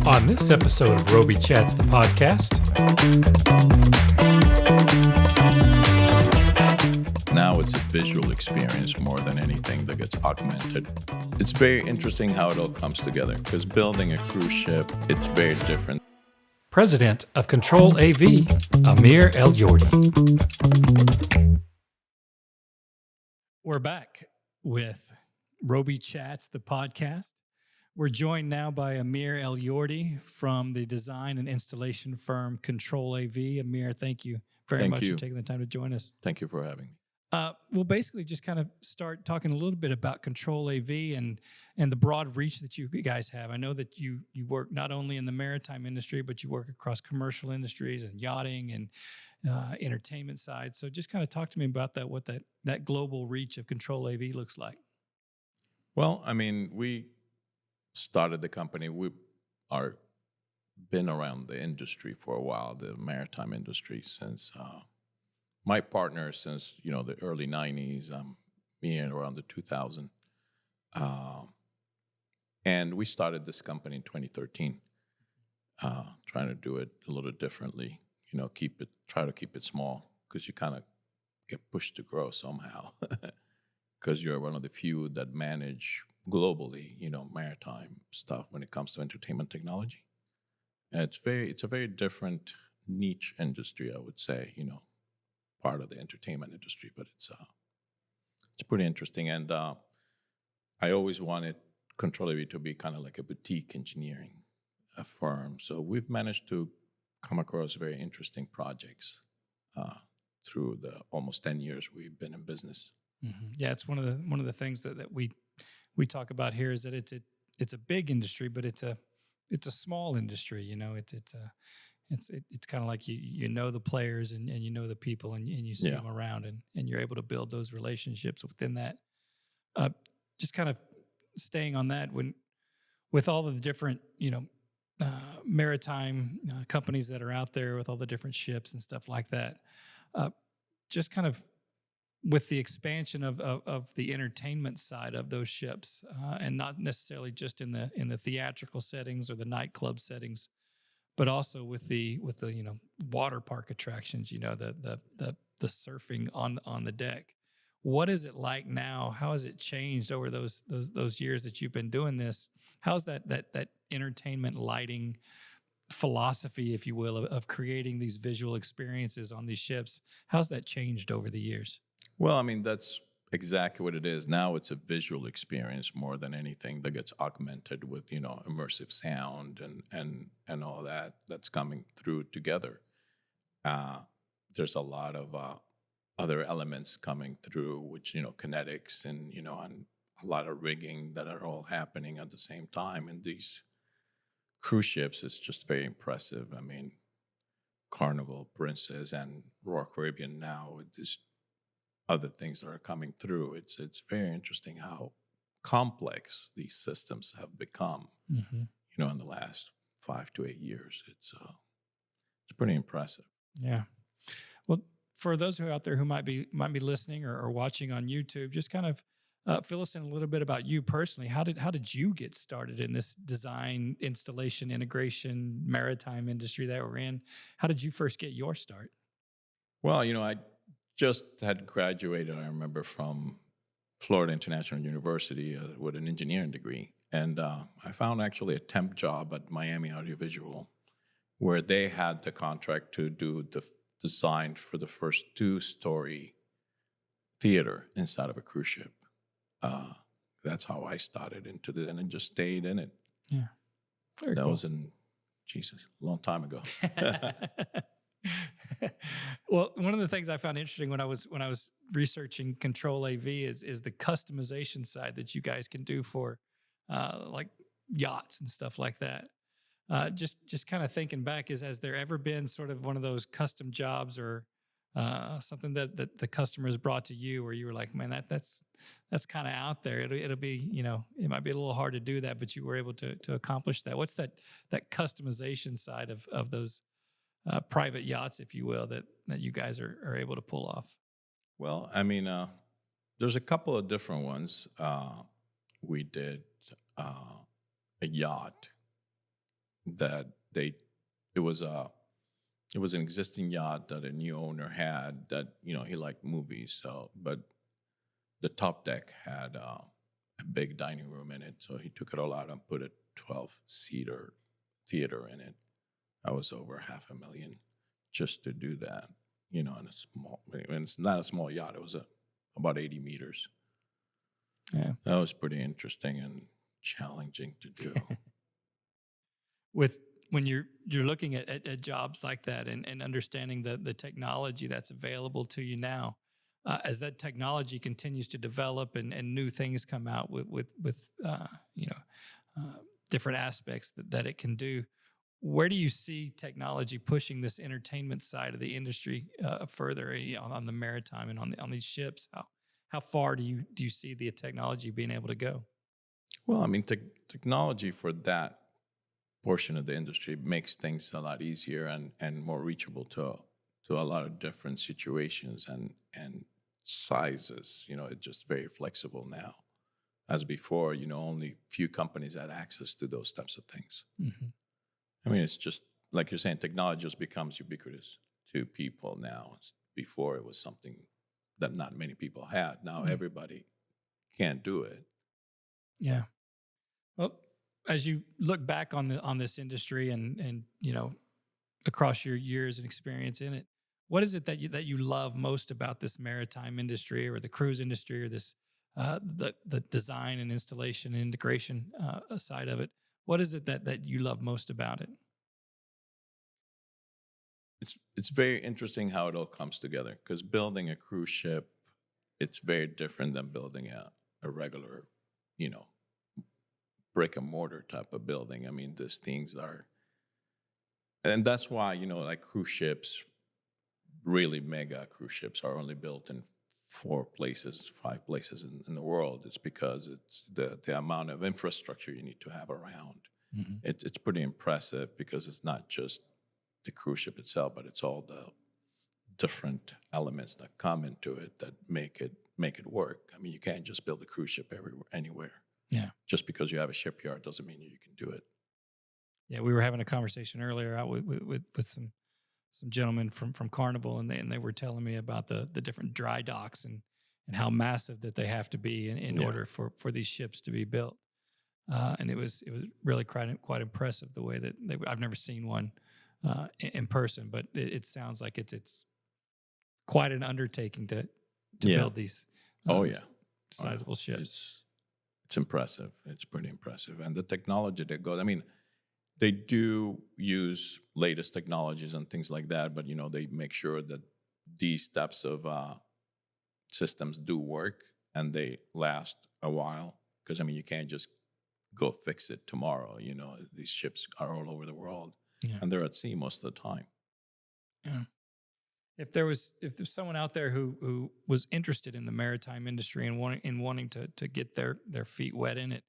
On this episode of Robe Chats, the podcast. Now it's a visual experience more than anything that gets augmented. It's very interesting how it all comes together because building a cruise ship, it's very different. President of Control AV, Amir El Yordi. We're back with Robe Chats, the podcast. We're joined now by Amir El Yordi from the design and installation firm Control AV. Amir, thank you very much for taking the time to join us. Thank you for having me. We'll basically just kind of start talking a little bit about Control AV and the broad reach that you guys have. I know that you work not only in the maritime industry, but you work across commercial industries and yachting and entertainment side. So just kind of talk to me about that, what that global reach of Control AV looks like. Well, I mean, we started the company. We are been around the industry for a while, the maritime industry, since my partner since the early '90s. Me around the 2000, and we started this company in 2013, trying to do it a little differently. Try to keep it small because you kind of get pushed to grow somehow because you're one of the few that manage globally, maritime stuff when it comes to entertainment technology. And it's a very different niche industry, I would say, part of the entertainment industry, but it's pretty interesting. And I always wanted Control AV to be kind of like a boutique engineering firm. So we've managed to come across very interesting projects through the almost 10 years we've been in business. Mm-hmm. Yeah, it's one of the things that we talk about here is that it's a big industry, but it's a small industry. It's kind of like you know the players and you know the people and you see them around and you're able to build those relationships within that. Just kind of staying on that with all of the different maritime companies that are out there with all the different ships and stuff like that. Just kind of with the expansion of the entertainment side of those ships, and not necessarily just in the theatrical settings or the nightclub settings, but also with the water park attractions, the surfing on the deck. What is it like now? How has it changed over those years that you've been doing this? How's that entertainment lighting philosophy, if you will, of creating these visual experiences on these ships? How's that changed over the years? Well, I mean, that's exactly what it is. Now it's a visual experience more than anything that gets augmented with, immersive sound and all that's coming through together. There's a lot of other elements coming through, which, kinetics and a lot of rigging that are all happening at the same time. And these cruise ships is just very impressive. I mean, Carnival, Princess, and Royal Caribbean now with this other things that are coming through. It's very interesting how complex these systems have become, in the last 5 to 8 years. It's pretty impressive. Yeah. Well, for those who are out there who might be listening or watching on YouTube, just kind of fill us in a little bit about you personally. How did you get started in this design, installation, integration, maritime industry that we're in? How did you first get your start? Well, I just had graduated, I remember, from Florida International University with an engineering degree. And I found actually a temp job at Miami Audiovisual where they had the contract to do the design for the first 2-story theater inside of a cruise ship. That's how I started into it and just stayed in it. Yeah. Very that cool. was a long time ago. Well, one of the things I found interesting when I was researching Control AV is the customization side that you guys can do for like yachts and stuff like that. Just kind of thinking back, has there ever been sort of one of those custom jobs or something that the customer has brought to you where you were like, man, that's kind of out there. It'll be, it might be a little hard to do that, but you were able to accomplish that. What's that customization side of those private yachts, if you will, that you guys are able to pull off? Well, I mean, there's a couple of different ones. We did a yacht that it was a it was an existing yacht that a new owner had that he liked movies. So, but the top deck had a big dining room in it, so he took it all out and put a 12-seater theater in it. I was over $500,000 just to do that. In a small, and it's not a small yacht. It was about 80 meters. Yeah. That was pretty interesting and challenging to do. With when you're looking at jobs like that and understanding the technology that's available to you now, as that technology continues to develop and new things come out with different aspects that it can do, where do you see technology pushing this entertainment side of the industry further on the maritime and on these ships? How far do you see the technology being able to go? Well, I mean, technology for that portion of the industry makes things a lot easier and more reachable to a lot of different situations and sizes. It's just very flexible now. As before, only few companies had access to those types of things. Mm-hmm. I mean, it's just like you're saying, technology just becomes ubiquitous to people now. Before, it was something that not many people had. Now everybody can do it. Yeah. Well, as you look back on this industry and across your years and experience in it, what is it that you love most about this maritime industry or the cruise industry or this the design and installation and integration side of it? What is it that you love most about it? It's very interesting how it all comes together, because building a cruise ship, it's very different than building a regular, brick and mortar type of building. I mean, these things are, and that's why, like cruise ships, really mega cruise ships are only built in 5 places in the world. It's because it's the amount of infrastructure you need to have around. Mm-hmm. It's pretty impressive, because it's not just the cruise ship itself, but it's all the different elements that come into it that make it work. I mean, you can't just build a cruise ship anywhere. Yeah. Just because you have a shipyard doesn't mean you can do it. Yeah, we were having a conversation earlier out with some gentlemen from Carnival, and they were telling me about the different dry docks and how massive that they have to be in order for these ships to be built. And it was really quite impressive the way that I've never seen one in person, but it sounds like it's quite an undertaking to build these sizable ships. It's impressive. It's pretty impressive. And the technology that goes, I mean, they do use latest technologies and things like that, but they make sure that these types of systems do work and they last a while. Because I mean, you can't just go fix it tomorrow. These ships are all over the world, and they're at sea most of the time. Yeah. If there's someone out there who was interested in the maritime industry and wanting to get their feet wet in it,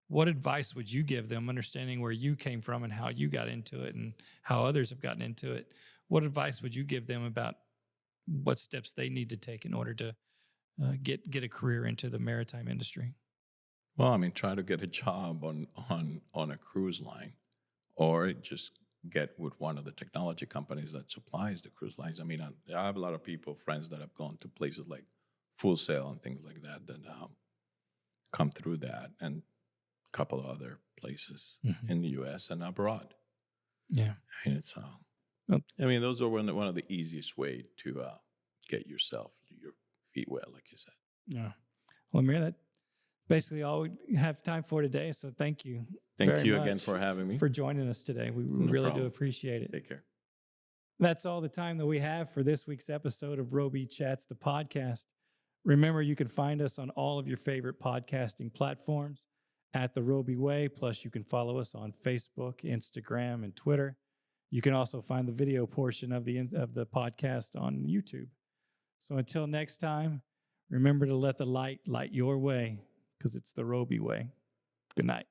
what advice would you give them, understanding where you came from and how you got into it and how others have gotten into it? What advice would you give them about what steps they need to take in order to get a career into the maritime industry? Well, I mean, try to get a job on a cruise line, or just get with one of the technology companies that supplies the cruise lines. I mean, I have a lot of friends that have gone to places like Full Sail and things like that come through that, and a couple of other places in the U.S. and abroad. Yeah, and it's I mean, those are one of the easiest way to get your feet wet, like you said. Yeah. Well, Amir, that's basically all we have time for today. So thank you. Thank you again for having me. For joining us today. We really do appreciate it. Take care. That's all the time that we have for this week's episode of Robe Chats, the podcast. Remember, you can find us on all of your favorite podcasting platforms at The Robe Way. Plus, you can follow us on Facebook, Instagram, and Twitter. You can also find the video portion of the podcast on YouTube. So until next time, remember to let the light your way, because it's the Robe Way. Good night.